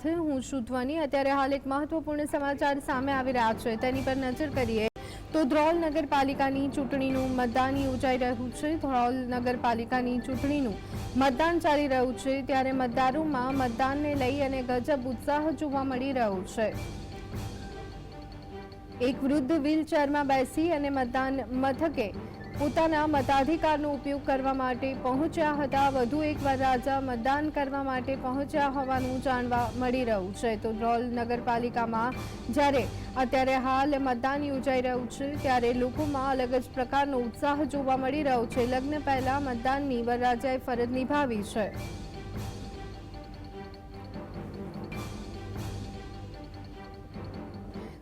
હું છું ધ્વની। અત્યારે હાલ એક મહત્વપૂર્ણ સમાચાર સામે આવી રહ્યા છે, તેની પર નજર કરીએ તો ધ્રોલ નગરપાલિકાની ચૂંટણીનું મતદાન યોજાઈ રહ્યું છે। ધ્રોલ નગરપાલિકાની ચૂંટણીનું મતદાન ચાલી રહ્યું છે, ત્યારે મતદારોમાં મતદાનને લઈ અને ગજબ ઉત્સાહ જોવા મળી રહ્યો છે। એક વૃદ્ધ વ્હીલચેરમાં બેસી અને મતદાન મથકે પોતાના મતાધિકારનો ઉપયોગ કરવા માટે પહોંચ્યા હતા। વધુ એક વરરાજા મતદાન કરવા માટે પહોંચ્યા હોવાનું જાણવા મળી રહ્યું છે। તો ધ્રોલ નગરપાલિકામાં જ્યારે અત્યારે હાલ મતદાન યોજાઈ રહ્યું છે, ત્યારે લોકોમાં અલગ જ પ્રકારનો ઉત્સાહ જોવા મળી રહ્યો છે। લગ્ન પહેલા મતદાનની વરરાજાએ ફરજ નિભાવી છે।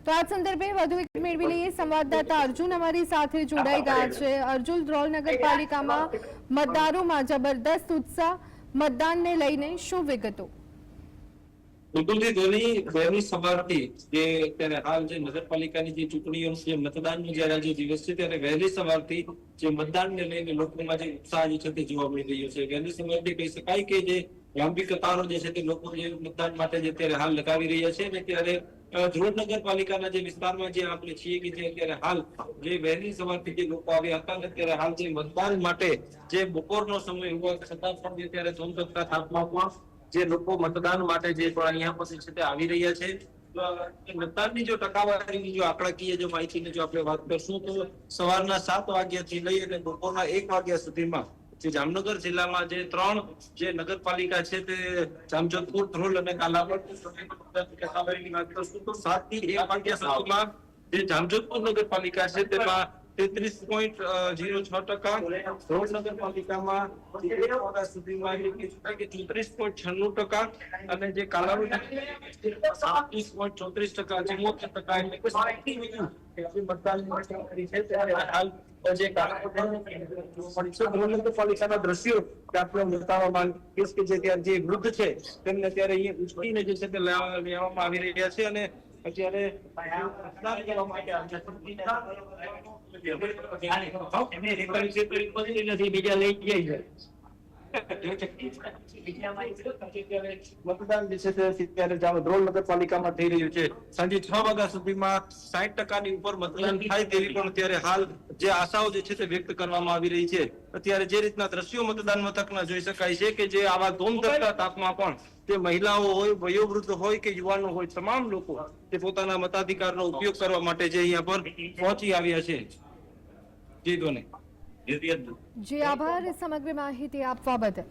તો આ સંદર્ભે વધુ એક મેળવી લઈએ। સંવાદદાતા અર્જુન અમારી સાથે જોડાઈ ગયા છે। અર્જુન, ધ્રોલ નગરપાલિકામાં મતદારોમાં જબરદસ્ત ઉત્સાહ, મતદાનને લઈને શું વિગતો? બિલકુલ ધોની વહેલી સવારથી જે અત્યારે હાલ જે નગરપાલિકાની જે ચૂંટણીઓનું જે મતદાનનો જ્યારે આજે દિવસ છે, ત્યારે વહેલી સવારથી જે મતદાનને લઈને લોકોમાં જે ઉત્સાહ છે તે જોવા મળી રહ્યો છે। વહેલી સવારથી કહી શકાય કે જે લાંબી કતારો જે છે તે લોકો જે મતદાન માટે જે અત્યારે હાલ લગાવી રહ્યા છે, અને ત્યારે ધ્રોલ નગરપાલિકાના જે વિસ્તારમાં જે આપણે છીએ કે જે અત્યારે હાલ જે વહેલી સવારથી જે લોકો આવ્યા હતા, અત્યારે હાલ જે મતદાન માટે જે બપોરનો સમય હોવા છતાં પણ જે ત્યારે ધોમધખતા તાપમાનમાં જે લોકો મતદાન માટે જે પણ અહીંયા પછી છે તે આવી રહ્યા છે। મતદાનની જો ટકાવારીની જો આંકડાકીય જો માહિતીની જો આપણે વાત કરશું તો સવારના 7 વાગ્યાથી લઈ અને બપોરના 1 વાગ્યા સુધીમાં જે જામનગર જિલ્લામાં જે 3 જે નગરપાલિકા છે તે જામજોધપુર, ધ્રોલ અને કાલાવડ ટકાવારીની વાત કરશું તો 7 થી 1 વાગ્યા સુધીમાં જે જામજોધપુર નગરપાલિકા છે તેમાં 33.06%, ધ્રોલ નગરપાલિકામાં 1 વાગ્યા સુધીમાં 34.96% અને જે કાલાવડ 37.34%, એટલે કે 60% મતદાન કરી છે। ત્યારે હાલ જે ધ્રોલ નગરપાલિકાના દ્રશ્યો કે આપણે બતાવવા માંગીએ કે જે વૃદ્ધ છે તેમને અત્યારે અહીંયા ઉચકીને જે છે તે લેવામાં આવી રહ્યા છે, અને અત્યારે મતદાન કરવા માટે બીજા લઈ જાય મતદાન જે છે ત્યારે ધ્રોલ નગરપાલિકામાં થઈ રહ્યું છે। સાંજે 6 વાગ્યા સુધીમાં 60% ઉપર મતદાન થાય તેવી પણ અત્યારે હાલ જે આશાઓ જે છે તે વ્યક્ત કરવામાં આવી રહી છે। અત્યારે જે રીતના દ્રશ્યો મતદાન મથકના જોઈ શકાય છે કે જે આવા ધોમધખતા તાપમાં પણ તે મહિલાઓ હોય, વયોવૃદ્ધ હોય કે યુવાનો હોય, તમામ લોકો તે પોતાના મતાધિકારનો ઉપયોગ કરવા માટે જે અહીંયા પર પહોંચી આવ્યા છે। જી ધોની। જી આભાર સમગ્ર માહિતી આપવા બદલ।